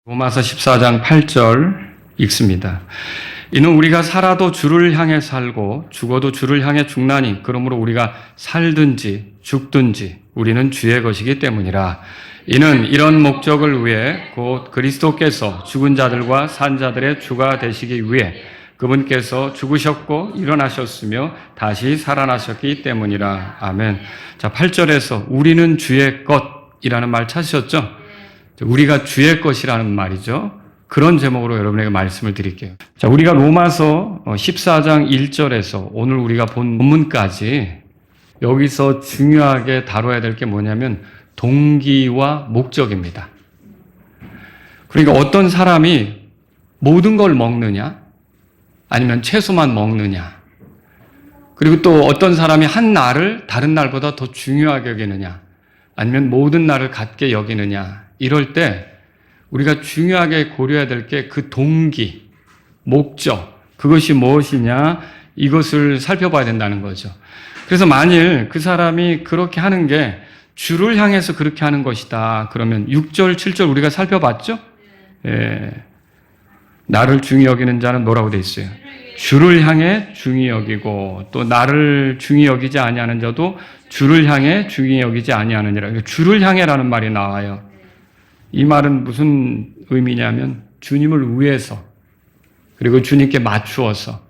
로마서 14장 8절 읽습니다. 이는 우리가 살아도 주를 향해 살고 죽어도 주를 향해 죽나니 그러므로 우리가 살든지 죽든지 우리는 주의 것이기 때문이라. 이는 이런 목적을 위해 곧 그리스도께서 죽은 자들과 산 자들의 주가 되시기 위해 그분께서 죽으셨고 일어나셨으며 다시 살아나셨기 때문이라. 아멘. 자, 8절에서 우리는 주의 것이라는 말 찾으셨죠? 우리가 주의 것이라는 말이죠. 그런 제목으로 여러분에게 말씀을 드릴게요. 자, 우리가 로마서 14장 1절에서 오늘 우리가 본 본문까지 여기서 중요하게 다뤄야 될 게 뭐냐면 동기와 목적입니다. 그러니까 어떤 사람이 모든 걸 먹느냐, 아니면 채소만 먹느냐, 그리고 또 어떤 사람이 한 날을 다른 날보다 더 중요하게 여기느냐, 아니면 모든 날을 같게 여기느냐, 이럴 때 우리가 중요하게 고려해야 될 게 그 동기, 목적, 그것이 무엇이냐, 이것을 살펴봐야 된다는 거죠. 그래서 만일 그 사람이 그렇게 하는 게 주를 향해서 그렇게 하는 것이다, 그러면 6절, 7절 우리가 살펴봤죠? 예. 나를 중히 여기는 자는 뭐라고 돼 있어요? 주를 향해 중히 여기고, 또 나를 중히 여기지 아니하는 자도 주를 향해 중히 여기지 아니하느니라. 주를 향해라는 말이 나와요. 이 말은 무슨 의미냐면 주님을 위해서, 그리고 주님께 맞추어서,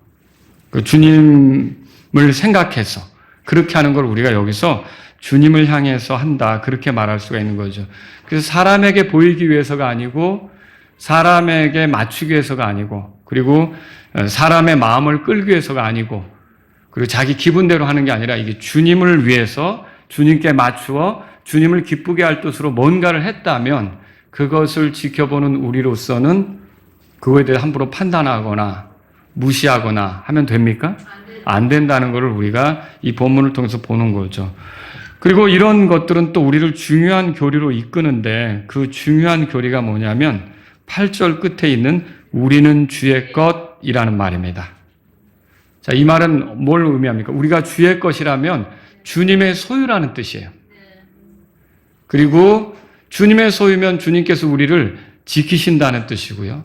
그 주님을 생각해서 그렇게 하는 걸 우리가 여기서 주님을 향해서 한다, 그렇게 말할 수가 있는 거죠. 그래서 사람에게 보이기 위해서가 아니고, 사람에게 맞추기 위해서가 아니고, 그리고 사람의 마음을 끌기 위해서가 아니고, 그리고 자기 기분대로 하는 게 아니라 이게 주님을 위해서 주님께 맞추어 주님을 기쁘게 할 뜻으로 뭔가를 했다면 그것을 지켜보는 우리로서는 그거에 대해 함부로 판단하거나 무시하거나 하면 됩니까? 안 된다는 것을 우리가 이 본문을 통해서 보는 거죠. 그리고 이런 것들은 또 우리를 중요한 교리로 이끄는데, 그 중요한 교리가 뭐냐면 8절 끝에 있는 우리는 주의 것이라는 말입니다. 자, 이 말은 뭘 의미합니까? 우리가 주의 것이라면 주님의 소유라는 뜻이에요. 그리고 주님의 소유면 주님께서 우리를 지키신다는 뜻이고요.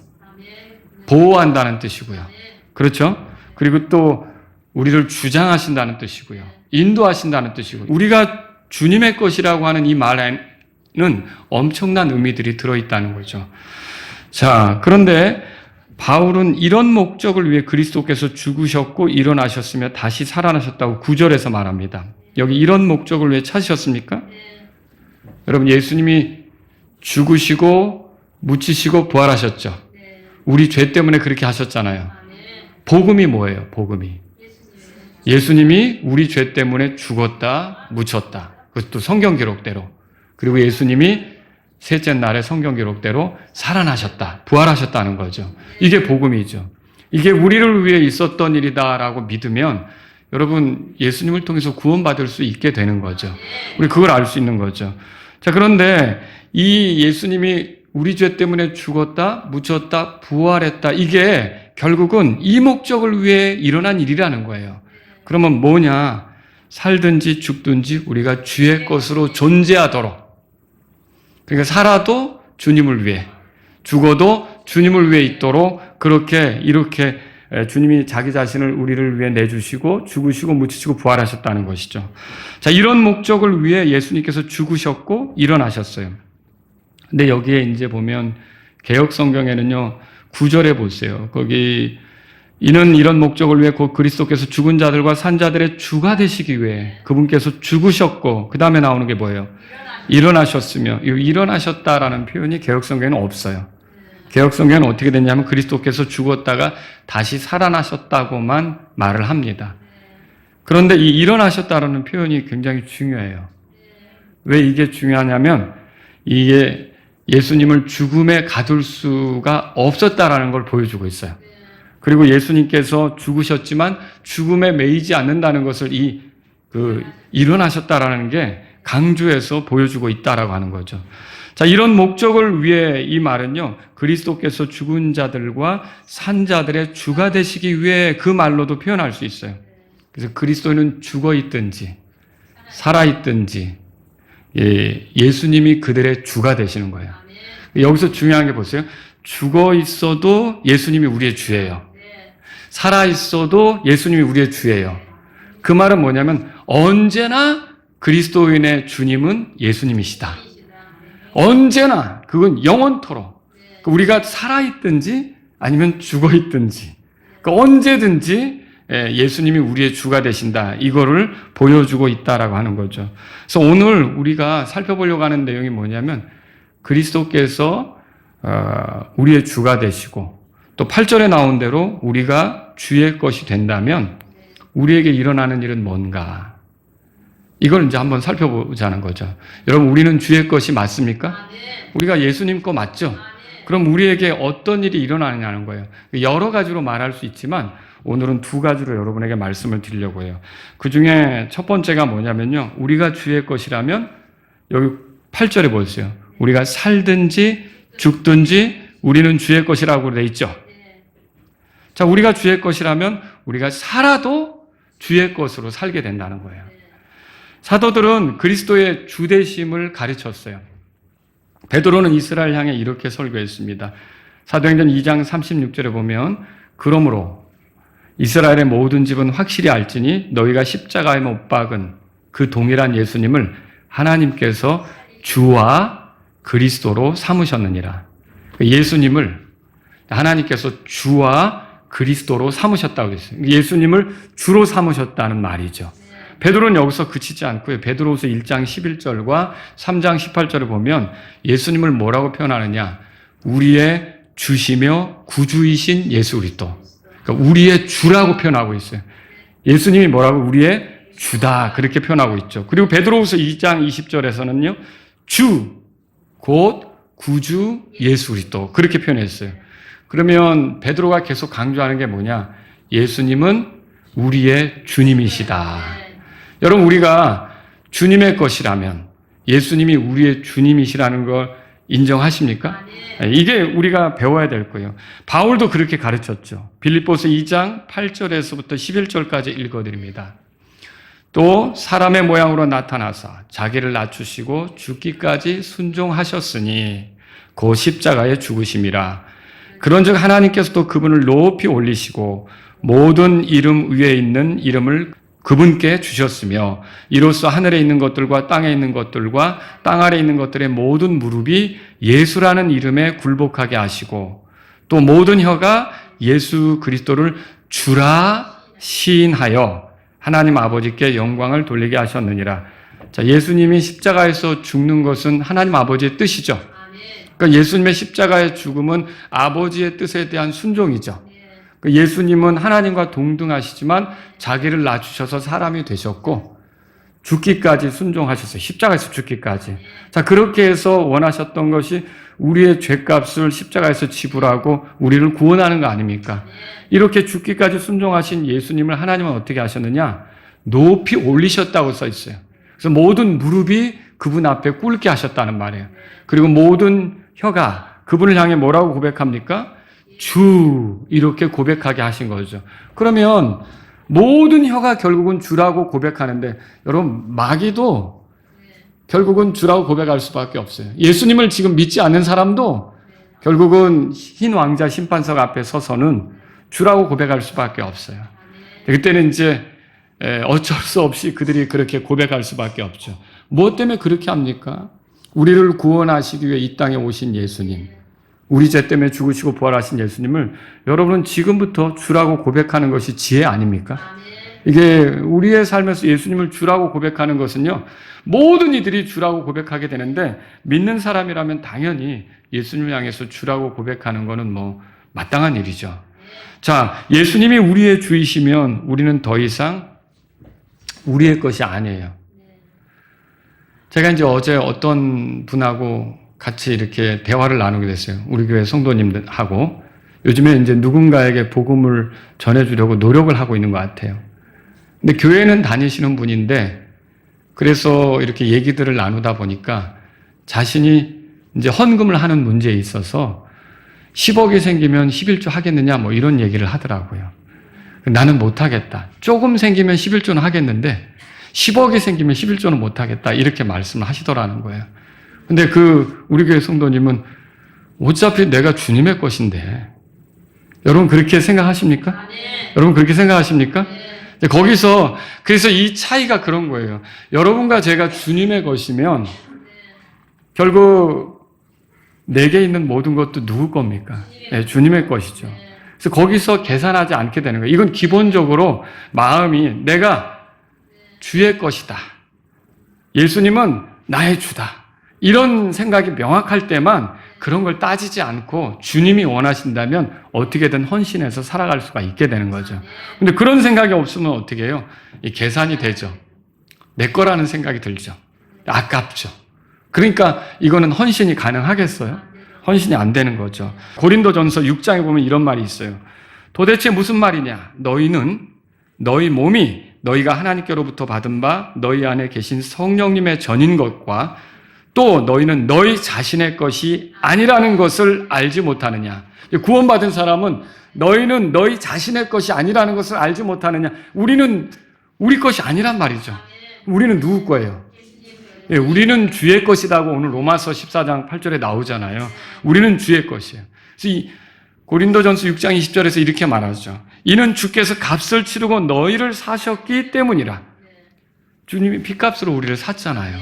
보호한다는 뜻이고요. 그렇죠? 그리고 또 우리를 주장하신다는 뜻이고요. 인도하신다는 뜻이고요. 우리가 주님의 것이라고 하는 이 말에는 엄청난 의미들이 들어있다는 거죠. 자, 그런데 바울은 이런 목적을 위해 그리스도께서 죽으셨고 일어나셨으며 다시 살아나셨다고 9절에서 말합니다. 여기 이런 목적을 위해 찾으셨습니까? 여러분, 예수님이 죽으시고 묻히시고 부활하셨죠. 우리 죄 때문에 그렇게 하셨잖아요. 복음이 뭐예요? 복음이 예수님이 우리 죄 때문에 죽었다, 묻혔다. 그것도 성경 기록대로. 그리고 예수님이 셋째 날에 성경 기록대로 살아나셨다, 부활하셨다는 거죠. 이게 복음이죠. 이게 우리를 위해 있었던 일이다라고 믿으면 여러분, 예수님을 통해서 구원받을 수 있게 되는 거죠. 우리 그걸 알 수 있는 거죠. 자, 그런데 이 예수님이 우리 죄 때문에 죽었다, 묻혔다, 부활했다, 이게 결국은 이 목적을 위해 일어난 일이라는 거예요. 그러면 뭐냐? 살든지 죽든지 우리가 주의 것으로 존재하도록, 그러니까 살아도 주님을 위해, 죽어도 주님을 위해 있도록, 그렇게 이렇게 주님이 자기 자신을 우리를 위해 내주시고 죽으시고 묻히시고 부활하셨다는 것이죠. 자, 이런 목적을 위해 예수님께서 죽으셨고 일어나셨어요. 근데 여기에 이제 보면 개역 성경에는요, 9절에 보세요. 거기 이는 이런 목적을 위해 곧 그리스도께서 죽은 자들과 산 자들의 주가 되시기 위해 그분께서 죽으셨고, 그 다음에 나오는 게 뭐예요? 일어나셨으며. 일어나셨다라는 표현이 개역 성경에는 없어요. 개역 성경은 어떻게 됐냐면 그리스도께서 죽었다가 다시 살아나셨다고만 말을 합니다. 그런데 이 일어나셨다라는 표현이 굉장히 중요해요. 왜 이게 중요하냐면 이게 예수님을 죽음에 가둘 수가 없었다라는 걸 보여주고 있어요. 그리고 예수님께서 죽으셨지만 죽음에 매이지 않는다는 것을 일어나셨다라는 게 강조해서 보여주고 있다라고 하는 거죠. 자, 이런 목적을 위해 이 말은요, 그리스도께서 죽은 자들과 산 자들의 주가 되시기 위해, 그 말로도 표현할 수 있어요. 그래서 그리스도는 죽어 있든지 살아 있든지 예수님이 그들의 주가 되시는 거예요. 여기서 중요한 게 보세요. 죽어 있어도 예수님이 우리의 주예요. 살아 있어도 예수님이 우리의 주예요. 그 말은 뭐냐면 언제나 그리스도인의 주님은 예수님이시다. 언제나 그건 영원토록 우리가 살아있든지 아니면 죽어있든지 언제든지 예수님이 우리의 주가 되신다. 이거를 보여주고 있다라고 하는 거죠. 그래서 오늘 우리가 살펴보려고 하는 내용이 뭐냐면 그리스도께서 우리의 주가 되시고 또 8절에 나온 대로 우리가 주의 것이 된다면 우리에게 일어나는 일은 뭔가? 이걸 이제 한번 살펴보자는 거죠. 여러분, 우리는 주의 것이 맞습니까? 우리가 예수님 거 맞죠? 그럼 우리에게 어떤 일이 일어나느냐는 거예요. 여러 가지로 말할 수 있지만 오늘은 두 가지로 여러분에게 말씀을 드리려고 해요. 그 중에 첫 번째가 뭐냐면요. 우리가 주의 것이라면 여기 8절에 보세요. 우리가 살든지 죽든지 우리는 주의 것이라고 되어 있죠. 자, 우리가 주의 것이라면 우리가 살아도 주의 것으로 살게 된다는 거예요. 사도들은 그리스도의 주되심을 가르쳤어요. 베드로는 이스라엘 향해 이렇게 설교했습니다. 사도행전 2장 36절에 보면 그러므로 이스라엘의 모든 집은 확실히 알지니 너희가 십자가에 못 박은 그 동일한 예수님을 하나님께서 주와 그리스도로 삼으셨느니라. 예수님을 하나님께서 주와 그리스도로 삼으셨다고 했어요. 예수님을 주로 삼으셨다는 말이죠. 베드로는 여기서 그치지 않고요. 베드로후서 1장 11절과 3장 18절을 보면 예수님을 뭐라고 표현하느냐? 우리의 주시며 구주이신 예수 그리스도. 그러니까 우리의 주라고 표현하고 있어요. 예수님이 뭐라고? 우리의 주다. 그렇게 표현하고 있죠. 그리고 베드로후서 2장 20절에서는요. 주, 곧 구주 예수 그리스도. 그렇게 표현했어요. 그러면 베드로가 계속 강조하는 게 뭐냐? 예수님은 우리의 주님이시다. 여러분, 우리가 주님의 것이라면 예수님이 우리의 주님이시라는 걸 인정하십니까? 이게 우리가 배워야 될 거예요. 바울도 그렇게 가르쳤죠. 빌립보서 2장 8절에서부터 11절까지 읽어드립니다. 또 사람의 모양으로 나타나사 자기를 낮추시고 죽기까지 순종하셨으니 곧 십자가에 죽으심이라. 그런즉 하나님께서도 그분을 높이 올리시고 모든 이름 위에 있는 이름을 그분께 주셨으며 이로써 하늘에 있는 것들과 땅에 있는 것들과 땅 아래 있는 것들의 모든 무릎이 예수라는 이름에 굴복하게 하시고 또 모든 혀가 예수 그리스도를 주라 시인하여 하나님 아버지께 영광을 돌리게 하셨느니라. 자, 예수님이 십자가에서 죽는 것은 하나님 아버지의 뜻이죠. 그러니까 예수님의 십자가의 죽음은 아버지의 뜻에 대한 순종이죠. 예수님은 하나님과 동등하시지만 자기를 낮추셔서 사람이 되셨고 죽기까지 순종하셨어요. 십자가에서 죽기까지. 자, 그렇게 해서 원하셨던 것이 우리의 죄값을 십자가에서 지불하고 우리를 구원하는 거 아닙니까? 이렇게 죽기까지 순종하신 예수님을 하나님은 어떻게 하셨느냐? 높이 올리셨다고 써 있어요. 그래서 모든 무릎이 그분 앞에 꿇게 하셨다는 말이에요. 그리고 모든 혀가 그분을 향해 뭐라고 고백합니까? 주, 이렇게 고백하게 하신 거죠. 그러면 모든 혀가 결국은 주라고 고백하는데 여러분, 마귀도 결국은 주라고 고백할 수밖에 없어요. 예수님을 지금 믿지 않는 사람도 결국은 흰 왕자 심판석 앞에 서서는 주라고 고백할 수밖에 없어요. 그때는 이제 어쩔 수 없이 그들이 그렇게 고백할 수밖에 없죠. 무엇 때문에 그렇게 합니까? 우리를 구원하시기 위해 이 땅에 오신 예수님, 우리 죄 때문에 죽으시고 부활하신 예수님을 여러분은 지금부터 주라고 고백하는 것이 지혜 아닙니까? 이게 우리의 삶에서 예수님을 주라고 고백하는 것은요, 모든 이들이 주라고 고백하게 되는데 믿는 사람이라면 당연히 예수님을 향해서 주라고 고백하는 것은 뭐 마땅한 일이죠. 자, 예수님이 우리의 주이시면 우리는 더 이상 우리의 것이 아니에요. 제가 이제 어제 어떤 분하고 같이 이렇게 대화를 나누게 됐어요. 우리 교회 성도님들하고. 요즘에 이제 누군가에게 복음을 전해주려고 노력을 하고 있는 것 같아요. 근데 교회는 다니시는 분인데, 그래서 이렇게 얘기들을 나누다 보니까 자신이 이제 헌금을 하는 문제에 있어서 10억이 생기면 11조 하겠느냐, 뭐 이런 얘기를 하더라고요. 나는 못하겠다. 조금 생기면 11조는 하겠는데, 10억이 생기면 11조는 못하겠다. 이렇게 말씀을 하시더라는 거예요. 근데 우리 교회 성도님은 어차피 내가 주님의 것인데. 여러분 그렇게 생각하십니까? 여러분 그렇게 생각하십니까? 거기서 그래서 이 차이가 그런 거예요. 여러분과 제가 주님의 것이면 결국 내게 있는 모든 것도 누구 겁니까? 네, 주님의 것이죠. 그래서 거기서 계산하지 않게 되는 거예요. 이건 기본적으로 마음이 내가 주의 것이다. 예수님은 나의 주다. 이런 생각이 명확할 때만 그런 걸 따지지 않고 주님이 원하신다면 어떻게든 헌신해서 살아갈 수가 있게 되는 거죠. 근데 그런 생각이 없으면 어떻게 해요? 이 계산이 되죠. 내 거라는 생각이 들죠. 아깝죠. 그러니까 이거는 헌신이 가능하겠어요? 헌신이 안 되는 거죠. 고린도전서 6장에 보면 이런 말이 있어요. 도대체 무슨 말이냐? 너희는 너희 몸이 너희가 하나님께로부터 받은 바 너희 안에 계신 성령님의 전인 것과 또 너희는 너희 자신의 것이 아니라는 것을 알지 못하느냐. 구원받은 사람은 너희는 너희 자신의 것이 아니라는 것을 알지 못하느냐. 우리는 우리 것이 아니란 말이죠. 우리는 누구 거예요? 예, 우리는 주의 것이라고 오늘 로마서 14장 8절에 나오잖아요. 우리는 주의 것이에요. 그래서 이 고린도전서 6장 20절에서 이렇게 말하죠. 이는 주께서 값을 치르고 너희를 사셨기 때문이라. 주님이 핏값으로 우리를 샀잖아요.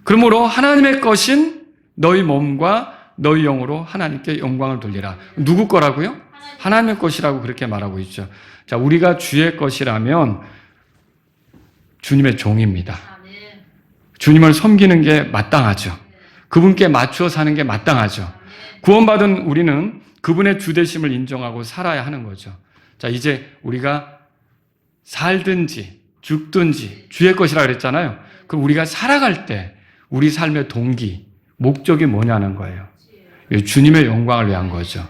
그러므로 하나님의 것인 너희 몸과 너희 영으로 하나님께 영광을 돌리라. 누구 거라고요? 하나님의 것이라고 그렇게 말하고 있죠. 자, 우리가 주의 것이라면 주님의 종입니다. 주님을 섬기는 게 마땅하죠. 그분께 맞추어 사는 게 마땅하죠. 구원받은 우리는 그분의 주되심을 인정하고 살아야 하는 거죠. 자, 이제 우리가 살든지 죽든지 주의 것이라 그랬잖아요. 그럼 우리가 살아갈 때 우리 삶의 동기, 목적이 뭐냐는 거예요. 주님의 영광을 위한 거죠.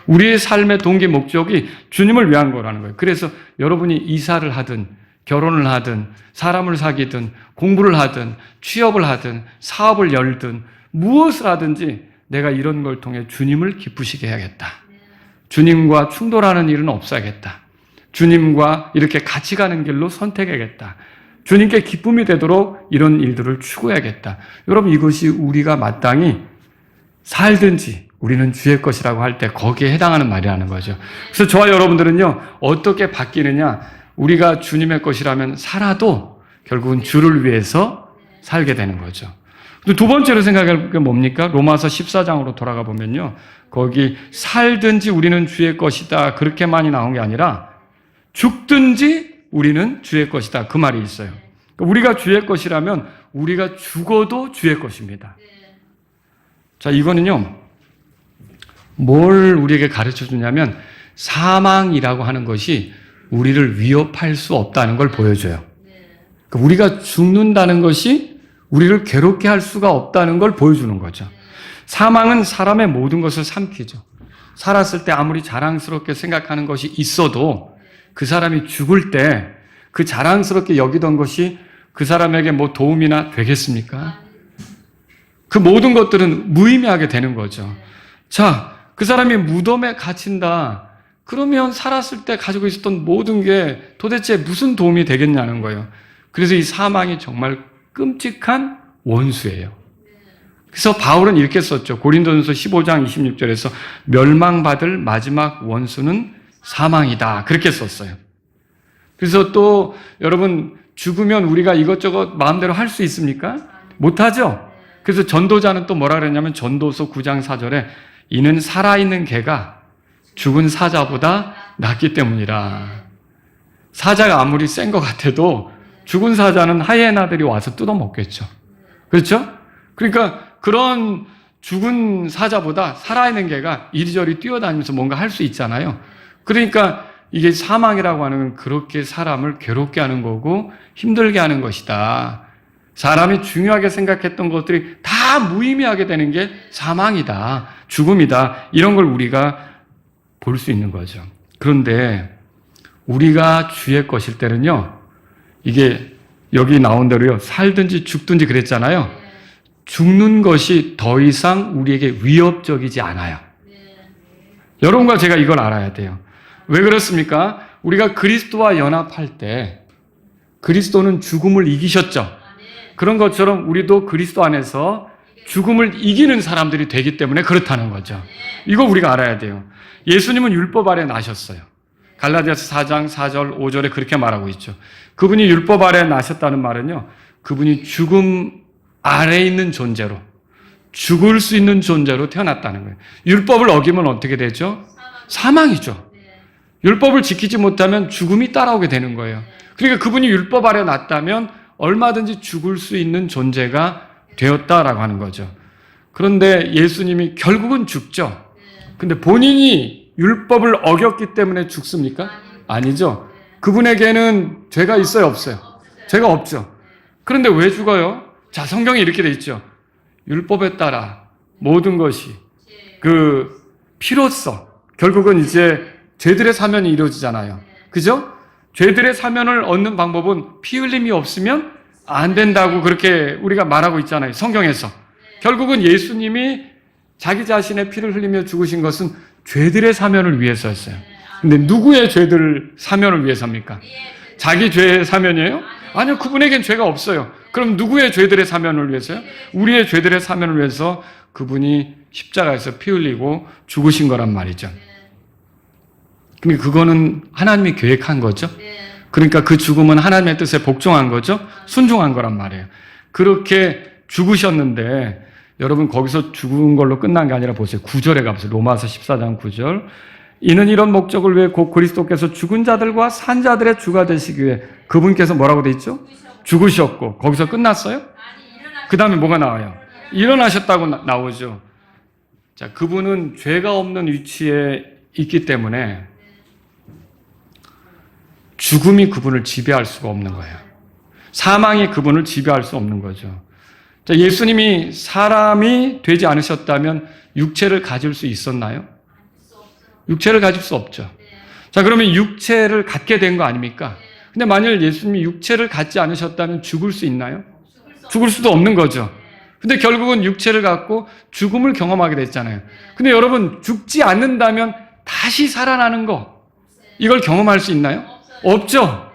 우리의 삶의 동기, 목적이 주님을 위한 거라는 거예요. 그래서 여러분이 이사를 하든 결혼을 하든 사람을 사귀든 공부를 하든 취업을 하든 사업을 열든 무엇을 하든지 내가 이런 걸 통해 주님을 기쁘시게 해야겠다. 주님과 충돌하는 일은 없어야겠다. 주님과 이렇게 같이 가는 길로 선택해야겠다. 주님께 기쁨이 되도록 이런 일들을 추구해야겠다. 여러분 이것이 우리가 마땅히 살든지 우리는 주의 것이라고 할 때 거기에 해당하는 말이라는 거죠. 그래서 저와 여러분들은요 어떻게 바뀌느냐. 우리가 주님의 것이라면 살아도 결국은 주를 위해서 살게 되는 거죠. 두 번째로 생각할 게 뭡니까? 로마서 14장으로 돌아가 보면요. 거기 살든지 우리는 주의 것이다. 그렇게만이 나온 게 아니라 죽든지 우리는 주의 것이다. 그 말이 있어요. 우리가 주의 것이라면 우리가 죽어도 주의 것입니다. 자, 이거는요. 뭘 우리에게 가르쳐 주냐면 사망이라고 하는 것이 우리를 위협할 수 없다는 걸 보여줘요. 우리가 죽는다는 것이 우리를 괴롭게 할 수가 없다는 걸 보여주는 거죠. 사망은 사람의 모든 것을 삼키죠. 살았을 때 아무리 자랑스럽게 생각하는 것이 있어도 그 사람이 죽을 때 그 자랑스럽게 여기던 것이 그 사람에게 뭐 도움이나 되겠습니까? 그 모든 것들은 무의미하게 되는 거죠. 자, 그 사람이 무덤에 갇힌다. 그러면 살았을 때 가지고 있었던 모든 게 도대체 무슨 도움이 되겠냐는 거예요. 그래서 이 사망이 정말 끔찍한 원수예요. 그래서 바울은 이렇게 썼죠. 고린도전서 15장 26절에서 멸망받을 마지막 원수는 사망이다. 그렇게 썼어요. 그래서 또 여러분 죽으면 우리가 이것저것 마음대로 할 수 있습니까? 못하죠. 그래서 전도자는 또 뭐라 그랬냐면 전도서 9장 4절에 이는 살아있는 개가 죽은 사자보다 낫기 때문이라. 사자가 아무리 센 것 같아도 죽은 사자는 하이에나들이 와서 뜯어먹겠죠. 그렇죠? 그러니까 그런 죽은 사자보다 살아있는 개가 이리저리 뛰어다니면서 뭔가 할 수 있잖아요. 그러니까 이게 사망이라고 하는 건 그렇게 사람을 괴롭게 하는 거고 힘들게 하는 것이다. 사람이 중요하게 생각했던 것들이 다 무의미하게 되는 게 사망이다. 죽음이다. 이런 걸 우리가 볼 수 있는 거죠. 그런데 우리가 주의 것일 때는요. 이게 여기 나온 대로요. 살든지 죽든지 그랬잖아요. 죽는 것이 더 이상 우리에게 위협적이지 않아요. 여러분과 제가 이걸 알아야 돼요. 왜 그렇습니까? 우리가 그리스도와 연합할 때 그리스도는 죽음을 이기셨죠. 그런 것처럼 우리도 그리스도 안에서 죽음을 이기는 사람들이 되기 때문에 그렇다는 거죠. 이거 우리가 알아야 돼요. 예수님은 율법 아래 나셨어요. 갈라디아서 4장 4절 5절에 그렇게 말하고 있죠. 그분이 율법 아래 나셨다는 말은요, 그분이 죽음 아래 있는 존재로, 죽을 수 있는 존재로 태어났다는 거예요. 율법을 어기면 어떻게 되죠? 사망이죠. 율법을 지키지 못하면 죽음이 따라오게 되는 거예요. 그러니까 그분이 율법 아래 났다면 얼마든지 죽을 수 있는 존재가 되었다라고 하는 거죠. 그런데 예수님이 결국은 죽죠. 근데 본인이 율법을 어겼기 때문에 죽습니까? 아니죠. 그분에게는 죄가 있어요, 없어요? 죄가 없죠. 그런데 왜 죽어요? 자, 성경에 이렇게 돼 있죠. 율법에 따라 모든 것이 그 피로써 결국은 이제 죄들의 사면이 이루어지잖아요. 그죠? 죄들의 사면을 얻는 방법은 피 흘림이 없으면 안 된다고 그렇게 우리가 말하고 있잖아요. 성경에서. 결국은 예수님이 자기 자신의 피를 흘리며 죽으신 것은 죄들의 사면을 위해서였어요. 근데 누구의 죄들 사면을 위해서입니까? 자기 죄의 사면이에요? 아니요. 그분에겐 죄가 없어요. 그럼 누구의 죄들의 사면을 위해서요? 우리의 죄들의 사면을 위해서 그분이 십자가에서 피 흘리고 죽으신 거란 말이죠. 근데 그거는 하나님이 계획한 거죠. 그러니까 그 죽음은 하나님의 뜻에 복종한 거죠. 순종한 거란 말이에요. 그렇게 죽으셨는데 여러분 거기서 죽은 걸로 끝난 게 아니라 보세요. 9절에 가보세요. 로마서 14장 9절. 이는 이런 목적을 위해 곧 그리스도께서 죽은 자들과 산 자들의 주가 되시기 위해 그분께서 뭐라고 돼 있죠? 죽으셨고 거기서 끝났어요? 그 다음에 뭐가 나와요? 일어나셨다고 나오죠. 자, 그분은 죄가 없는 위치에 있기 때문에 죽음이 그분을 지배할 수가 없는 거예요. 사망이 그분을 지배할 수 없는 거죠. 자, 예수님이 사람이 되지 않으셨다면 육체를 가질 수 있었나요? 육체를 가질 수 없죠. 자, 그러면 육체를 갖게 된 거 아닙니까? 근데 만일 예수님이 육체를 갖지 않으셨다면 죽을 수 있나요? 죽을 수도 없는 거죠. 근데 결국은 육체를 갖고 죽음을 경험하게 됐잖아요. 근데 여러분, 죽지 않는다면 다시 살아나는 거, 이걸 경험할 수 있나요? 없죠.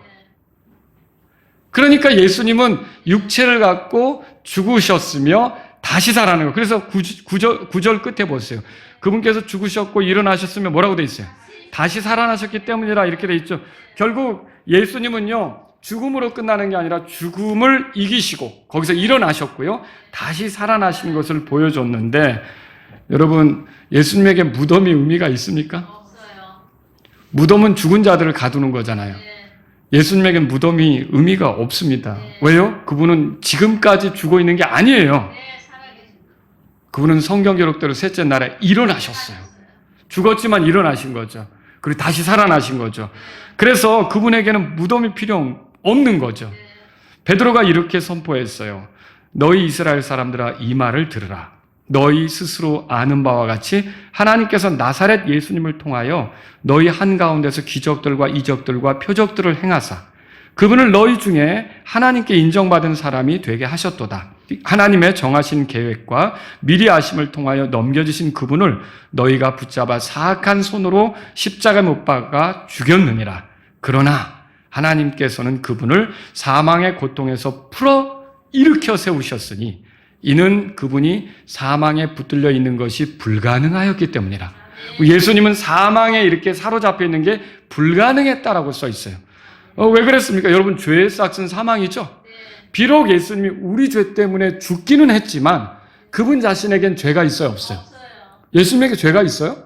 그러니까 예수님은 육체를 갖고 죽으셨으며 다시 살아나는 거. 그래서 9절 끝에 보세요. 그분께서 죽으셨고 일어나셨으며 뭐라고 돼 있어요? 다시 살아나셨기 때문이라 이렇게 돼 있죠. 결국 예수님은요, 죽음으로 끝나는 게 아니라 죽음을 이기시고 거기서 일어나셨고요. 다시 살아나신 것을 보여줬는데 여러분, 예수님에게 무덤이 의미가 있습니까? 없어요. 무덤은 죽은 자들을 가두는 거잖아요. 예수님에겐 무덤이 의미가 없습니다. 왜요? 그분은 지금까지 죽어 있는 게 아니에요. 그분은 성경 기록대로 셋째 날에 일어나셨어요. 죽었지만 일어나신 거죠. 그리고 다시 살아나신 거죠. 그래서 그분에게는 무덤이 필요 없는 거죠. 베드로가 이렇게 선포했어요. 너희 이스라엘 사람들아, 이 말을 들으라. 너희 스스로 아는 바와 같이 하나님께서 나사렛 예수님을 통하여 너희 한가운데서 기적들과 이적들과 표적들을 행하사 그분을 너희 중에 하나님께 인정받은 사람이 되게 하셨도다. 하나님의 정하신 계획과 미리 아심을 통하여 넘겨주신 그분을 너희가 붙잡아 사악한 손으로 십자가에 못 박아 죽였느니라. 그러나 하나님께서는 그분을 사망의 고통에서 풀어 일으켜 세우셨으니 이는 그분이 사망에 붙들려 있는 것이 불가능하였기 때문이라. 예수님은 사망에 이렇게 사로잡혀 있는 게 불가능했다라고 써 있어요. 왜 그랬습니까? 여러분, 죄의 싹은 사망이죠. 비록 예수님이 우리 죄 때문에 죽기는 했지만 그분 자신에겐 죄가 있어요, 없어요? 예수님에게 죄가 있어요?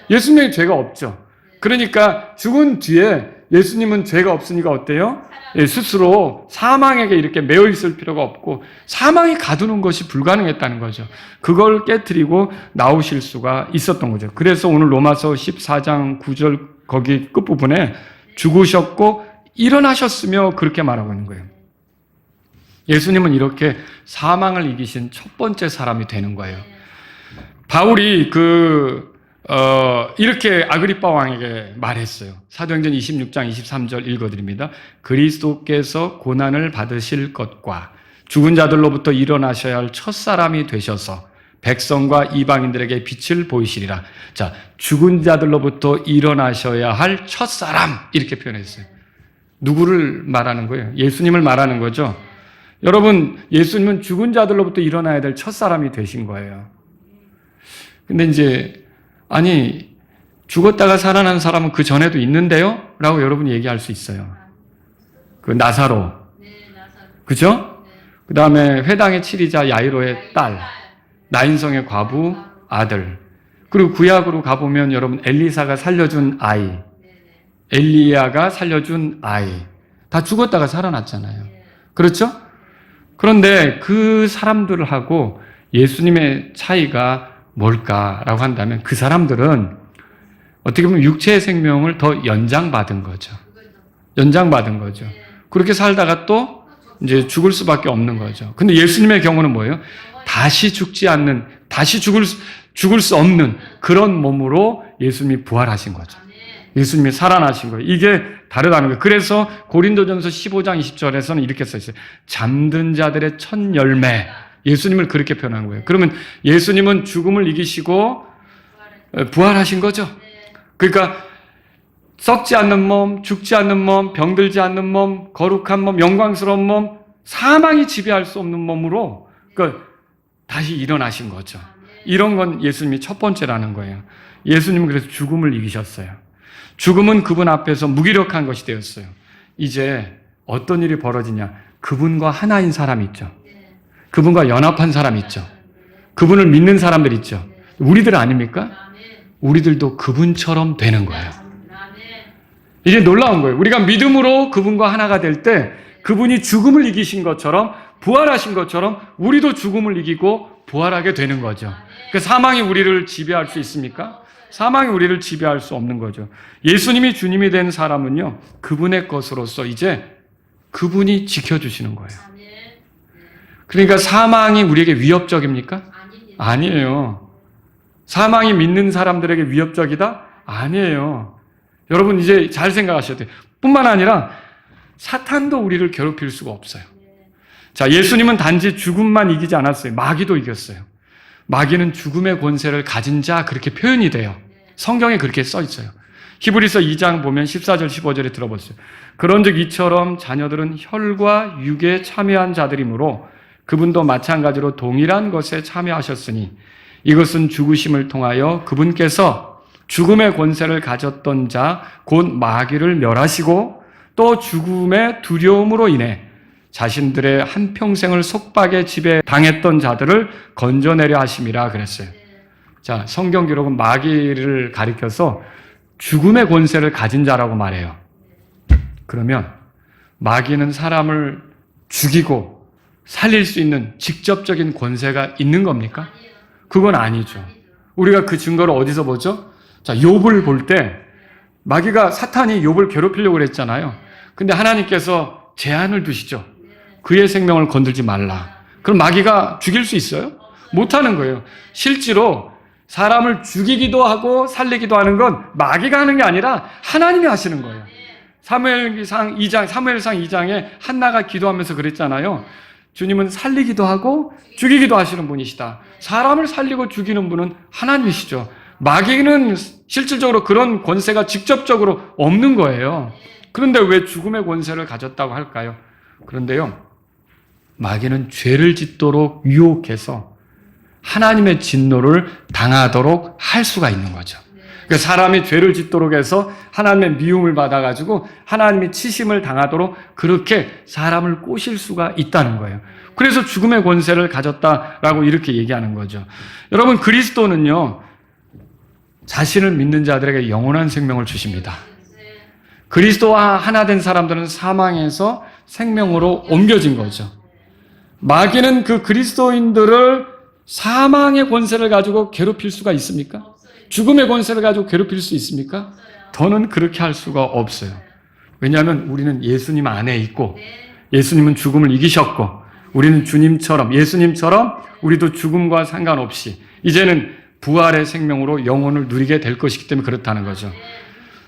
예수님에게 죄가 없죠. 그러니까 죽은 뒤에 예수님은 죄가 없으니까 어때요? 스스로 사망에게 이렇게 매여 있을 필요가 없고 사망이 가두는 것이 불가능했다는 거죠. 그걸 깨트리고 나오실 수가 있었던 거죠. 그래서 오늘 로마서 14장 9절 거기 끝부분에 죽으셨고 일어나셨으며 그렇게 말하고 있는 거예요. 예수님은 이렇게 사망을 이기신 첫 번째 사람이 되는 거예요. 바울이 이렇게 아그리빠 왕에게 말했어요. 사도행전 26장 23절 읽어드립니다. 그리스도께서 고난을 받으실 것과 죽은 자들로부터 일어나셔야 할 첫사람이 되셔서 백성과 이방인들에게 빛을 보이시리라. 자, 죽은 자들로부터 일어나셔야 할 첫사람, 이렇게 표현했어요. 누구를 말하는 거예요? 예수님을 말하는 거죠. 여러분, 예수님은 죽은 자들로부터 일어나야 될 첫사람이 되신 거예요. 근데 이제, 아니, 죽었다가 살아난 사람은 그 전에도 있는데요? 라고 여러분이 얘기할 수 있어요. 그 나사로. 그죠? 그 다음에 회당의 치리자 야이로의 딸, 나인성의 과부 아들. 그리고 구약으로 가보면 여러분 엘리사가 살려준 아이, 엘리야가 살려준 아이. 다 죽었다가 살아났잖아요. 그렇죠? 그런데 그 사람들하고 예수님의 차이가 뭘까라고 한다면 그 사람들은 어떻게 보면 육체의 생명을 더 연장받은 거죠. 연장받은 거죠. 그렇게 살다가 또 이제 죽을 수밖에 없는 거죠. 근데 예수님의 경우는 뭐예요? 다시 죽지 않는, 다시 죽을 수 없는 그런 몸으로 예수님이 부활하신 거죠. 예수님이 살아나신 거예요. 이게 다르다는 거예요. 그래서 고린도전서 15장 20절에서는 이렇게 써 있어요. 잠든 자들의 첫 열매. 예수님을 그렇게 표현한 거예요. 그러면 예수님은 죽음을 이기시고 부활하신 거죠. 그러니까 썩지 않는 몸, 죽지 않는 몸, 병들지 않는 몸, 거룩한 몸, 영광스러운 몸, 사망이 지배할 수 없는 몸으로 그러니까 다시 일어나신 거죠. 이런 건 예수님이 첫 번째라는 거예요. 예수님은 그래서 죽음을 이기셨어요. 죽음은 그분 앞에서 무기력한 것이 되었어요. 이제 어떤 일이 벌어지냐. 그분과 하나인 사람 있죠. 그분과 연합한 사람 있죠. 그분을 믿는 사람들 있죠. 우리들 아닙니까? 우리들도 그분처럼 되는 거예요. 이게 놀라운 거예요. 우리가 믿음으로 그분과 하나가 될 때 그분이 죽음을 이기신 것처럼 부활하신 것처럼 우리도 죽음을 이기고 부활하게 되는 거죠. 그 사망이 우리를 지배할 수 있습니까? 사망이 우리를 지배할 수 없는 거죠. 예수님이 주님이 된 사람은요, 그분의 것으로서 이제 그분이 지켜주시는 거예요. 그러니까 사망이 우리에게 위협적입니까? 아니에요. 사망이 믿는 사람들에게 위협적이다? 아니에요. 여러분 이제 잘 생각하셔야 돼요. 뿐만 아니라 사탄도 우리를 괴롭힐 수가 없어요. 자, 예수님은 단지 죽음만 이기지 않았어요. 마귀도 이겼어요. 마귀는 죽음의 권세를 가진 자 그렇게 표현이 돼요. 성경에 그렇게 써 있어요. 히브리서 2장 보면 14절 15절에 들어보세요. 그런즉 이처럼 자녀들은 혈과 육에 참여한 자들이므로 그분도 마찬가지로 동일한 것에 참여하셨으니 이것은 죽으심을 통하여 그분께서 죽음의 권세를 가졌던 자 곧 마귀를 멸하시고 또 죽음의 두려움으로 인해 자신들의 한평생을 속박에 지배당했던 자들을 건져내려 하심이라 그랬어요. 자, 성경 기록은 마귀를 가리켜서 죽음의 권세를 가진 자라고 말해요. 그러면 마귀는 사람을 죽이고 살릴 수 있는 직접적인 권세가 있는 겁니까? 그건 아니죠. 우리가 그 증거를 어디서 보죠? 자, 욥을 볼 때 마귀가 사탄이 욥을 괴롭히려고 그랬잖아요. 근데 하나님께서 제한을 두시죠. 그의 생명을 건들지 말라. 그럼 마귀가 죽일 수 있어요? 못하는 거예요. 실제로 사람을 죽이기도 하고 살리기도 하는 건 마귀가 하는 게 아니라 하나님이 하시는 거예요. 사무엘상 2장에 한나가 기도하면서 그랬잖아요. 주님은 살리기도 하고 죽이기도 하시는 분이시다. 사람을 살리고 죽이는 분은 하나님이시죠. 마귀는 실질적으로 그런 권세가 직접적으로 없는 거예요. 그런데 왜 죽음의 권세를 가졌다고 할까요? 그런데요, 마귀는 죄를 짓도록 유혹해서 하나님의 진노를 당하도록 할 수가 있는 거죠. 그러니까 사람이 죄를 짓도록 해서 하나님의 미움을 받아가지고 하나님이 치심을 당하도록 그렇게 사람을 꼬실 수가 있다는 거예요. 그래서 죽음의 권세를 가졌다라고 이렇게 얘기하는 거죠. 여러분, 그리스도는요, 자신을 믿는 자들에게 영원한 생명을 주십니다. 그리스도와 하나 된 사람들은 사망에서 생명으로 옮겨진 거죠. 마귀는 그 그리스도인들을 사망의 권세를 가지고 괴롭힐 수가 있습니까? 죽음의 권세를 가지고 괴롭힐 수 있습니까? 더는 그렇게 할 수가 없어요. 왜냐하면 우리는 예수님 안에 있고 예수님은 죽음을 이기셨고 우리는 주님처럼 예수님처럼 우리도 죽음과 상관없이 이제는 부활의 생명으로 영혼을 누리게 될 것이기 때문에 그렇다는 거죠.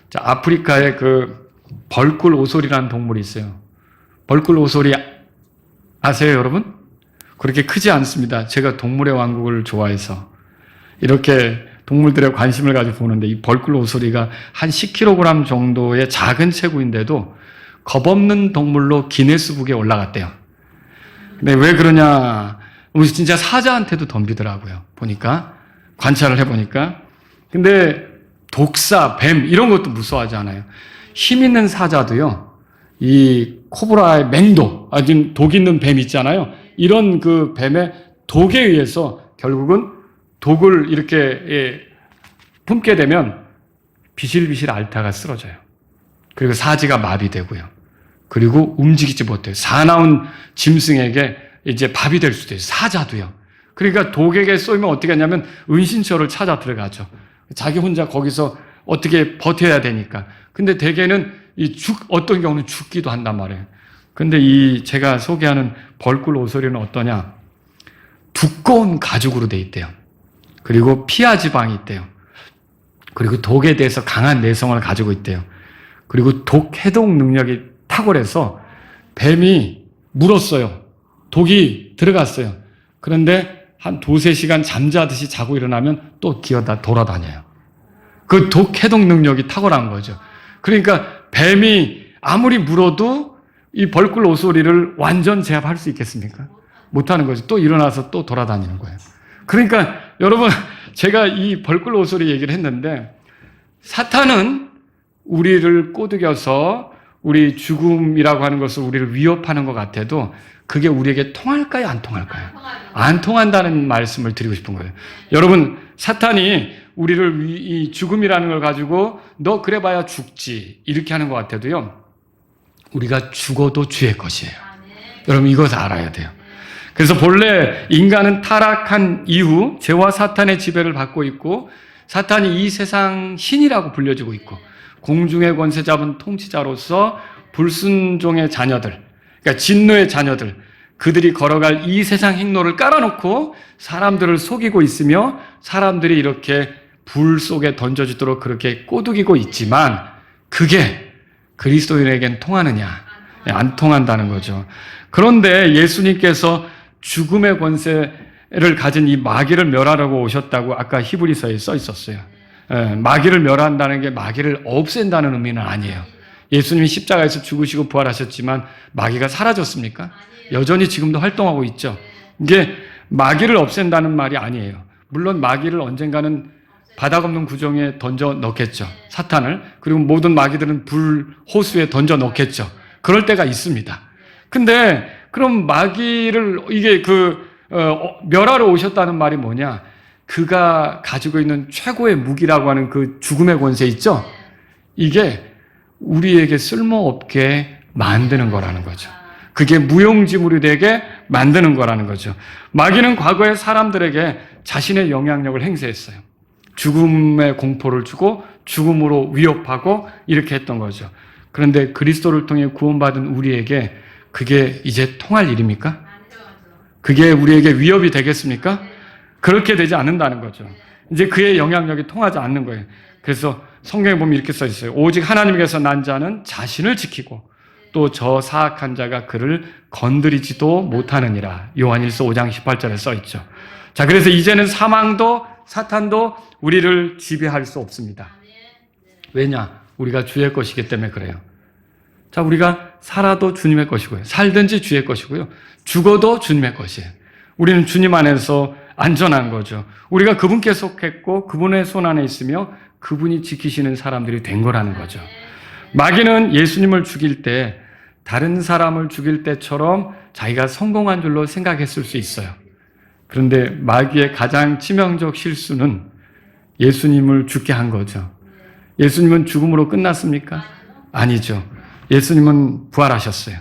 자, 아프리카에 그 벌꿀 오소리라는 동물이 있어요. 벌꿀 오소리 아세요, 여러분? 그렇게 크지 않습니다. 제가 동물의 왕국을 좋아해서 이렇게 동물들의 관심을 가지고 보는데 이 벌꿀 오소리가 한 10kg 정도의 작은 체구인데도 겁없는 동물로 기네스북에 올라갔대요. 근데 왜 그러냐? 우리 진짜 사자한테도 덤비더라고요. 보니까 관찰을 해보니까. 근데 독사, 뱀 이런 것도 무서워하지 않아요. 힘 있는 사자도요. 이 코브라의 맹독, 아주 독 있는 뱀 있잖아요. 이런 그 뱀의 독에 의해서 결국은 독을 이렇게 품게 되면 비실비실 앓다가 쓰러져요. 그리고 사지가 마비되고요. 그리고 움직이지 못해요. 사나운 짐승에게 이제 밥이 될 수도 있어요. 사자도요. 그러니까 독에게 쏘이면 어떻게 하냐면 은신처를 찾아 들어가죠. 자기 혼자 거기서 어떻게 버텨야 되니까. 근데 대개는 어떤 경우는 죽기도 한단 말이에요. 근데 제가 소개하는 벌꿀 오소리는 어떠냐? 두꺼운 가죽으로 돼 있대요. 그리고 피하 지방이 있대요. 그리고 독에 대해서 강한 내성을 가지고 있대요. 그리고 독 해독 능력이 탁월해서 뱀이 물었어요. 독이 들어갔어요. 그런데 한 2-3시간 잠자듯이 자고 일어나면 또 돌아다녀요. 그 독 해독 능력이 탁월한 거죠. 그러니까 뱀이 아무리 물어도 이 벌꿀 오소리를 완전 제압할 수 있겠습니까? 못하는 거죠. 또 일어나서 또 돌아다니는 거예요. 그러니까 여러분, 제가 이 벌꿀 오소리 얘기를 했는데 사탄은 우리를 꼬드겨서 우리 죽음이라고 하는 것을 우리를 위협하는 것 같아도 그게 우리에게 통할까요? 안 통할까요? 안 통한다는 말씀을 드리고 싶은 거예요. 여러분, 사탄이 우리를 이 죽음이라는 걸 가지고 너 그래봐야 죽지 이렇게 하는 것 같아도요. 우리가 죽어도 주의 것이에요. 여러분 이것을 알아야 돼요. 그래서 본래 인간은 타락한 이후 죄와 사탄의 지배를 받고 있고 사탄이 이 세상 신이라고 불려지고 있고 공중의 권세 잡은 통치자로서 불순종의 자녀들, 그러니까 진노의 자녀들, 그들이 걸어갈 이 세상 행로를 깔아놓고 사람들을 속이고 있으며 사람들이 이렇게 불 속에 던져지도록 그렇게 꼬드기고 있지만 그게 그리스도인에겐 통하느냐? 안 통한다는 거죠. 그런데 예수님께서 죽음의 권세를 가진 이 마귀를 멸하려고 오셨다고 아까 히브리서에 써 있었어요. 마귀를 멸한다는 게 마귀를 없앤다는 의미는 아니에요. 예수님이 십자가에서 죽으시고 부활하셨지만 마귀가 사라졌습니까? 여전히 지금도 활동하고 있죠. 이게 마귀를 없앤다는 말이 아니에요. 물론 마귀를 언젠가는 바닥 없는 구덩이에 던져 넣겠죠. 사탄을. 그리고 모든 마귀들은 불 호수에 던져 넣겠죠. 그럴 때가 있습니다. 근데 그럼 마귀를 멸하러 오셨다는 말이 뭐냐? 그가 가지고 있는 최고의 무기라고 하는 그 죽음의 권세 있죠? 이게 우리에게 쓸모없게 만드는 거라는 거죠. 그게 무용지물이 되게 만드는 거라는 거죠. 마귀는 과거에 사람들에게 자신의 영향력을 행사했어요. 죽음의 공포를 주고 죽음으로 위협하고 이렇게 했던 거죠. 그런데 그리스도를 통해 구원받은 우리에게 그게 이제 통할 일입니까? 그게 우리에게 위협이 되겠습니까? 그렇게 되지 않는다는 거죠. 이제 그의 영향력이 통하지 않는 거예요. 그래서 성경에 보면 이렇게 써 있어요. 오직 하나님께서 난 자는 자신을 지키고 또 저 사악한 자가 그를 건드리지도 못하느니라. 요한일서 5장 18절에 써 있죠. 자, 그래서 이제는 사망도 사탄도 우리를 지배할 수 없습니다. 왜냐? 우리가 주의 것이기 때문에 그래요. 자, 우리가 살아도 주님의 것이고요. 살든지 주의 것이고요. 죽어도 주님의 것이에요. 우리는 주님 안에서 안전한 거죠. 우리가 그분께 속했고 그분의 손 안에 있으며 그분이 지키시는 사람들이 된 거라는 거죠. 마귀는 예수님을 죽일 때 다른 사람을 죽일 때처럼 자기가 성공한 줄로 생각했을 수 있어요. 그런데 마귀의 가장 치명적 실수는 예수님을 죽게 한 거죠. 예수님은 죽음으로 끝났습니까? 아니죠. 예수님은 부활하셨어요.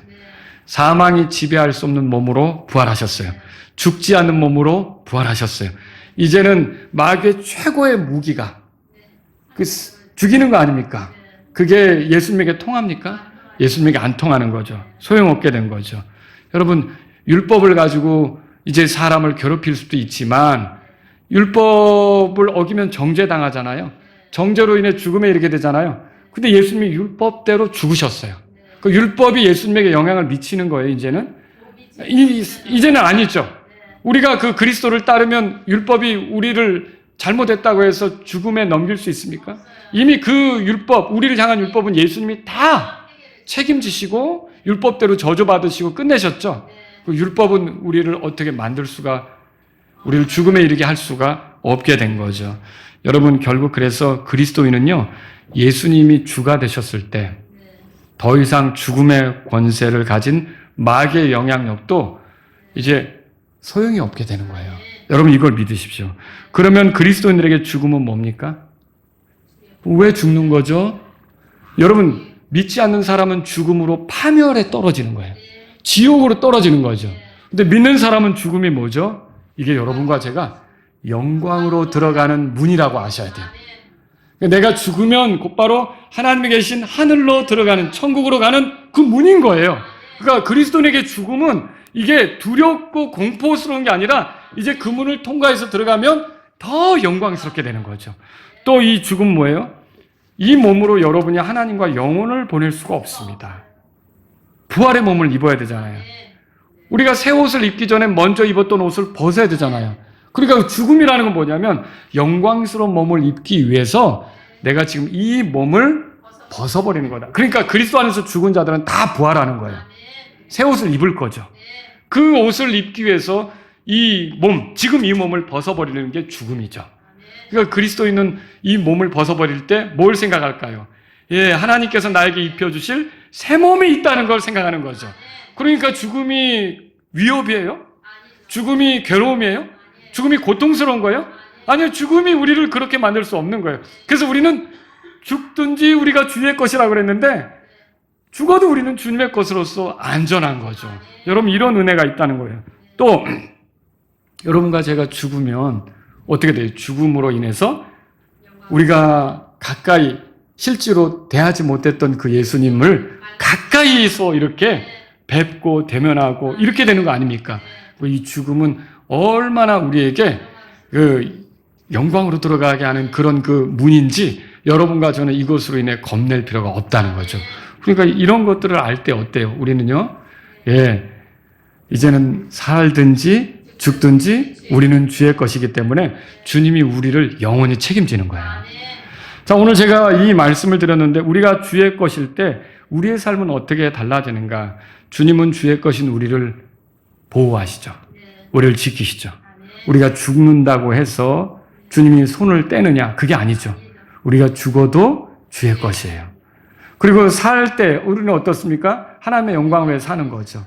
사망이 지배할 수 없는 몸으로 부활하셨어요. 죽지 않는 몸으로 부활하셨어요. 이제는 마귀의 최고의 무기가 죽이는 거 아닙니까? 그게 예수님에게 통합니까? 예수님에게 안 통하는 거죠. 소용없게 된 거죠. 여러분, 율법을 가지고 이제 사람을 괴롭힐 수도 있지만 율법을 어기면 정죄당하잖아요. 정죄로 인해 죽음에 이르게 되잖아요. 근데 예수님이 율법대로 죽으셨어요. 그 율법이 예수님에게 영향을 미치는 거예요, 이제는. 이제는 아니죠. 우리가 그 그리스도를 따르면 율법이 우리를 잘못했다고 해서 죽음에 넘길 수 있습니까? 이미 그 율법, 우리를 향한 율법은 예수님이 다 책임지시고 율법대로 저주받으시고 끝내셨죠. 그 율법은 우리를 어떻게 만들 수가, 우리를 죽음에 이르게 할 수가 없게 된 거죠. 여러분, 결국 그래서 그리스도인은요, 예수님이 주가 되셨을 때 더 이상 죽음의 권세를 가진 마귀의 영향력도 이제 소용이 없게 되는 거예요. 여러분, 이걸 믿으십시오. 그러면 그리스도인들에게 죽음은 뭡니까? 왜 죽는 거죠? 여러분, 믿지 않는 사람은 죽음으로 파멸에 떨어지는 거예요. 지옥으로 떨어지는 거죠. 근데 믿는 사람은 죽음이 뭐죠? 이게 여러분과 제가 영광으로 들어가는 문이라고 아셔야 돼요. 내가 죽으면 곧바로 하나님이 계신 하늘로 들어가는, 천국으로 가는 그 문인 거예요. 그러니까 그리스도인에게 죽음은 이게 두렵고 공포스러운 게 아니라 이제 그 문을 통과해서 들어가면 더 영광스럽게 되는 거죠. 또 이 죽음 뭐예요? 이 몸으로 여러분이 하나님과 영혼을 보낼 수가 없습니다. 부활의 몸을 입어야 되잖아요. 우리가 새 옷을 입기 전에 먼저 입었던 옷을 벗어야 되잖아요. 그러니까 죽음이라는 건 뭐냐면 영광스러운 몸을 입기 위해서 내가 지금 이 몸을 벗어버리는 거다. 그러니까 그리스도 안에서 죽은 자들은 다 부활하는 거예요. 새 옷을 입을 거죠. 그 옷을 입기 위해서 이 몸, 지금 이 몸을 벗어버리는 게 죽음이죠. 그러니까 그리스도인은 이 몸을 벗어버릴 때 뭘 생각할까요? 예, 하나님께서 나에게 입혀주실 새 몸이 있다는 걸 생각하는 거죠. 그러니까 죽음이 위협이에요? 죽음이 괴로움이에요? 죽음이 고통스러운 거예요? 아니요, 죽음이 우리를 그렇게 만들 수 없는 거예요. 그래서 우리는 죽든지 우리가 주의 것이라고 그랬는데 죽어도 우리는 주님의 것으로서 안전한 거죠. 여러분, 이런 은혜가 있다는 거예요. 또 여러분과 제가 죽으면 어떻게 돼요? 죽음으로 인해서 우리가 가까이 실제로 대하지 못했던 그 예수님을 가까이서 이렇게 뵙고 대면하고 이렇게 되는 거 아닙니까? 이 죽음은 얼마나 우리에게 그 영광으로 들어가게 하는 그런 그 문인지 여러분과 저는 이것으로 인해 겁낼 필요가 없다는 거죠. 그러니까 이런 것들을 알 때 어때요? 우리는요, 예, 이제는 살든지 죽든지 우리는 주의 것이기 때문에 주님이 우리를 영원히 책임지는 거예요. 자, 오늘 제가 이 말씀을 드렸는데 우리가 주의 것일 때 우리의 삶은 어떻게 달라지는가? 주님은 주의 것인 우리를 보호하시죠. 우리를 지키시죠. 우리가 죽는다고 해서 주님이 손을 떼느냐? 그게 아니죠. 우리가 죽어도 주의 것이에요. 그리고 살 때 우리는 어떻습니까? 하나님의 영광을 위해 사는 거죠.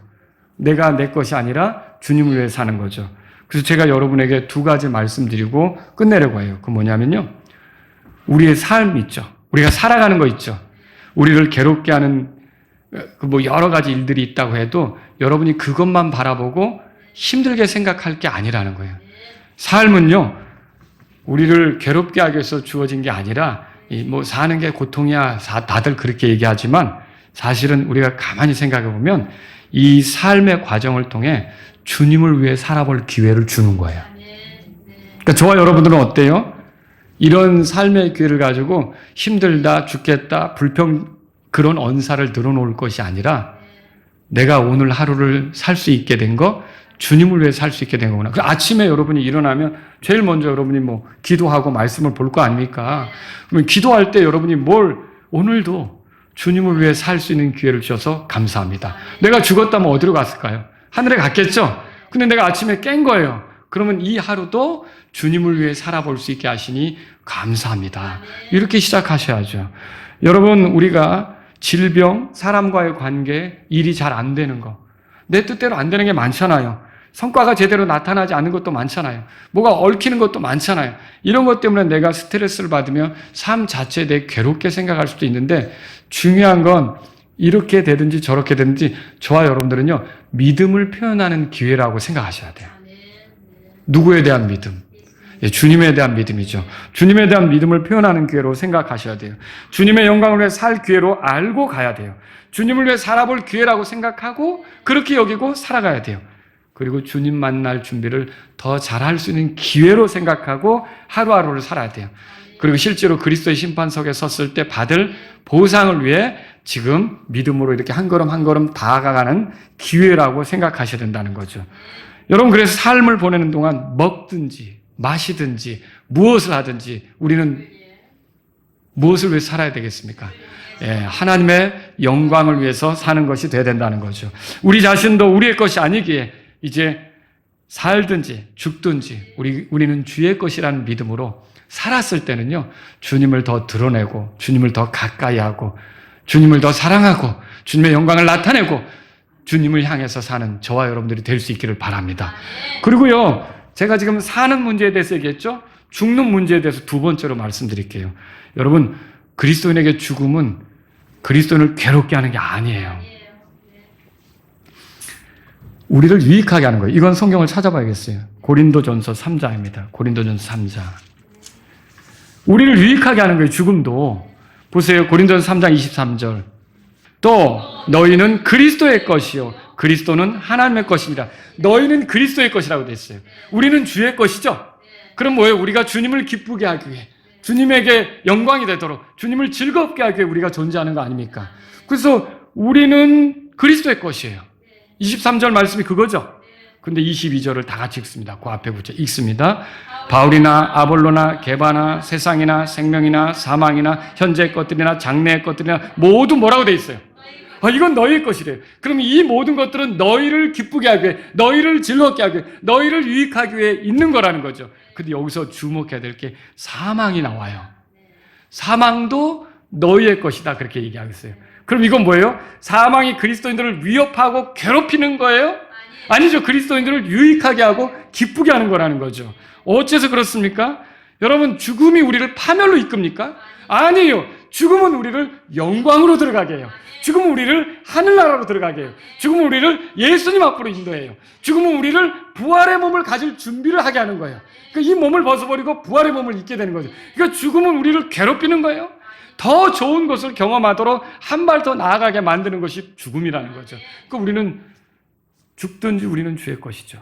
내가 내 것이 아니라 주님을 위해 사는 거죠. 그래서 제가 여러분에게 두 가지 말씀드리고 끝내려고 해요. 그 뭐냐면요, 우리의 삶 있죠. 우리가 살아가는 거 있죠. 우리를 괴롭게 하는 뭐 여러 가지 일들이 있다고 해도 여러분이 그것만 바라보고 힘들게 생각할 게 아니라는 거예요. 삶은요, 우리를 괴롭게 하기 위해서 주어진 게 아니라 뭐 사는 게 고통이야 다들 그렇게 얘기하지만 사실은 우리가 가만히 생각해 보면 이 삶의 과정을 통해 주님을 위해 살아볼 기회를 주는 거예요. 그러니까 저와 여러분들은 어때요? 이런 삶의 기회를 가지고 힘들다, 죽겠다, 불평 그런 언사를 늘어놓을 것이 아니라 내가 오늘 하루를 살 수 있게 된 거 주님을 위해 살 수 있게 된 거구나. 아침에 여러분이 일어나면 제일 먼저 여러분이 뭐 기도하고 말씀을 볼 거 아닙니까? 그러면 기도할 때 여러분이 오늘도 주님을 위해 살 수 있는 기회를 주셔서 감사합니다. 내가 죽었다면 어디로 갔을까요? 하늘에 갔겠죠? 근데 내가 아침에 깬 거예요. 그러면 이 하루도 주님을 위해 살아볼 수 있게 하시니 감사합니다. 이렇게 시작하셔야죠. 여러분, 우리가 질병, 사람과의 관계, 일이 잘 안 되는 거, 내 뜻대로 안 되는 게 많잖아요. 성과가 제대로 나타나지 않는 것도 많잖아요. 뭐가 얽히는 것도 많잖아요. 이런 것 때문에 내가 스트레스를 받으며 삶 자체에 대해 괴롭게 생각할 수도 있는데 중요한 건 이렇게 되든지 저렇게 되든지 저와 여러분들은요, 믿음을 표현하는 기회라고 생각하셔야 돼요. 누구에 대한 믿음? 예, 주님에 대한 믿음이죠. 주님에 대한 믿음을 표현하는 기회로 생각하셔야 돼요. 주님의 영광을 위해 살 기회로 알고 가야 돼요. 주님을 위해 살아볼 기회라고 생각하고 그렇게 여기고 살아가야 돼요. 그리고 주님 만날 준비를 더 잘할 수 있는 기회로 생각하고 하루하루를 살아야 돼요. 그리고 실제로 그리스도의 심판석에 섰을 때 받을 보상을 위해 지금 믿음으로 이렇게 한 걸음 한 걸음 다가가는 기회라고 생각하셔야 된다는 거죠. 여러분, 그래서 삶을 보내는 동안 먹든지 마시든지 무엇을 하든지 우리는 무엇을 위해 살아야 되겠습니까? 예, 하나님의 영광을 위해서 사는 것이 돼야 된다는 거죠. 우리 자신도 우리의 것이 아니기에 이제 살든지 죽든지 우리는 주의 것이라는 믿음으로 살았을 때는요, 주님을 더 드러내고 주님을 더 가까이 하고 주님을 더 사랑하고 주님의 영광을 나타내고 주님을 향해서 사는 저와 여러분들이 될 수 있기를 바랍니다. 그리고요, 제가 지금 사는 문제에 대해서 얘기했죠. 죽는 문제에 대해서 두 번째로 말씀드릴게요. 여러분, 그리스도인에게 죽음은 그리스도인을 괴롭게 하는 게 아니에요. 우리를 유익하게 하는 거예요. 이건 성경을 찾아봐야겠어요. 고린도전서 3장입니다. 고린도전서 3장. 우리를 유익하게 하는 거예요. 죽음도. 보세요. 고린도전서 3장 23절. 또 너희는 그리스도의 것이요 그리스도는 하나님의 것입니다. 너희는 그리스도의 것이라고 되어 있어요. 우리는 주의 것이죠. 그럼 뭐예요? 우리가 주님을 기쁘게 하기 위해, 주님에게 영광이 되도록, 주님을 즐겁게 하기 위해 우리가 존재하는 거 아닙니까? 그래서 우리는 그리스도의 것이에요. 23절 말씀이 그거죠. 근데 22절을 다 같이 읽습니다. 그 앞에 붙여 읽습니다. 바울이나 아볼로나 게바나 세상이나 생명이나 사망이나 현재의 것들이나 장래의 것들이나 모두 뭐라고 돼 있어요? 이건 너희의 것이래요. 그럼 이 모든 것들은 너희를 기쁘게 하기 위해, 너희를 즐겁게 하기 위해, 너희를 유익하기 위해 있는 거라는 거죠. 근데 여기서 주목해야 될 게 사망이 나와요. 사망도 너희의 것이다, 그렇게 얘기하겠어요. 그럼 이건 뭐예요? 사망이 그리스도인들을 위협하고 괴롭히는 거예요? 아니죠. 그리스도인들을 유익하게 하고 기쁘게 하는 거라는 거죠. 어째서 그렇습니까? 여러분, 죽음이 우리를 파멸로 이끕니까? 아니에요. 죽음은 우리를 영광으로 들어가게 해요. 죽음은 우리를 하늘나라로 들어가게 해요. 죽음은 우리를 예수님 앞으로 인도해요. 죽음은 우리를 부활의 몸을 가질 준비를 하게 하는 거예요. 그러니까 이 몸을 벗어버리고 부활의 몸을 입게 되는 거죠. 그러니까 죽음은 우리를 괴롭히는 거예요. 더 좋은 것을 경험하도록 한 발 더 나아가게 만드는 것이 죽음이라는 거죠. 그러니까 우리는 죽든지 우리는 주의 것이죠.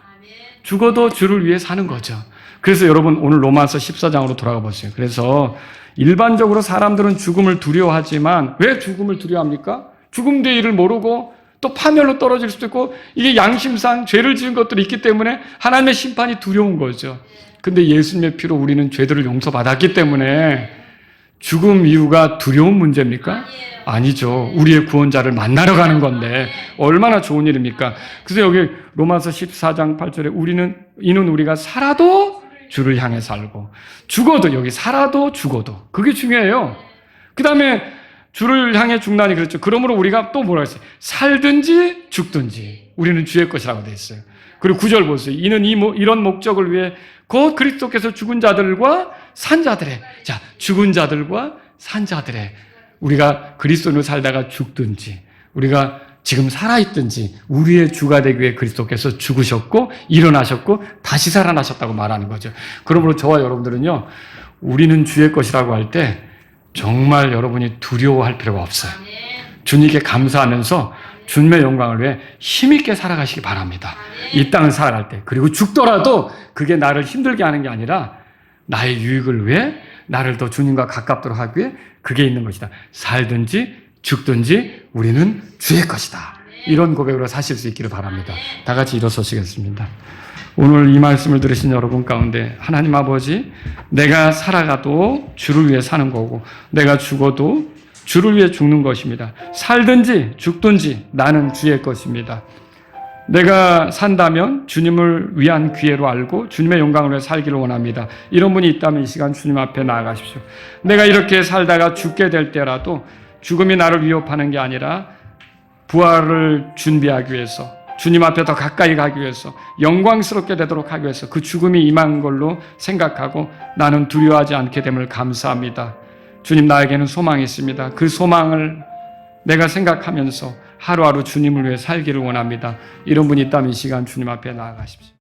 죽어도 주를 위해 사는 거죠. 그래서 여러분, 오늘 로마서 14장으로 돌아가 보세요. 그래서 일반적으로 사람들은 죽음을 두려워하지만 왜 죽음을 두려워합니까? 죽음 뒤의 일을 모르고 또 파멸로 떨어질 수도 있고 이게 양심상 죄를 지은 것들이 있기 때문에 하나님의 심판이 두려운 거죠. 근데 예수님의 피로 우리는 죄들을 용서받았기 때문에 죽음 이유가 두려운 문제입니까? 아니죠. 우리의 구원자를 만나러 가는 건데 얼마나 좋은 일입니까? 그래서 여기 로마서 14장 8절에 이는 우리가 살아도 주를 향해 살고 죽어도, 여기 살아도 죽어도, 그게 중요해요. 그 다음에 주를 향해 죽나니 그랬죠. 그러므로 우리가 또 뭐라 했어요? 살든지 죽든지 우리는 주의 것이라고 되어 있어요. 그리고 9절 보세요. 이는 이런 목적을 위해 곧 그리스도께서 죽은 자들과 산 자들의, 자, 죽은 자들과 산 자들의, 우리가 그리스도로 살다가 죽든지 우리가 지금 살아있든지 우리의 주가 되기 위해 그리스도께서 죽으셨고 일어나셨고 다시 살아나셨다고 말하는 거죠. 그러므로 저와 여러분들은요, 우리는 주의 것이라고 할 때 정말 여러분이 두려워할 필요가 없어요. 주님께 감사하면서 주님의 영광을 위해 힘있게 살아가시기 바랍니다. 이 땅을 살아갈 때. 그리고 죽더라도 그게 나를 힘들게 하는 게 아니라 나의 유익을 위해, 나를 더 주님과 가깝도록 하기 위해 그게 있는 것이다. 살든지 죽든지 우리는 주의 것이다. 이런 고백으로 사실 수 있기를 바랍니다. 다 같이 일어서시겠습니다. 오늘 이 말씀을 들으신 여러분 가운데 하나님 아버지, 내가 살아가도 주를 위해 사는 거고 내가 죽어도 주를 위해 죽는 것입니다. 살든지 죽든지 나는 주의 것입니다. 내가 산다면 주님을 위한 기회로 알고 주님의 영광을 위해 살기를 원합니다. 이런 분이 있다면 이 시간 주님 앞에 나아가십시오. 내가 이렇게 살다가 죽게 될 때라도 죽음이 나를 위협하는 게 아니라 부활을 준비하기 위해서, 주님 앞에 더 가까이 가기 위해서, 영광스럽게 되도록 하기 위해서 그 죽음이 임한 걸로 생각하고 나는 두려워하지 않게 됨을 감사합니다. 주님, 나에게는 소망이 있습니다. 그 소망을 내가 생각하면서 하루하루 주님을 위해 살기를 원합니다. 이런 분이 있다면 이 시간 주님 앞에 나아가십시오.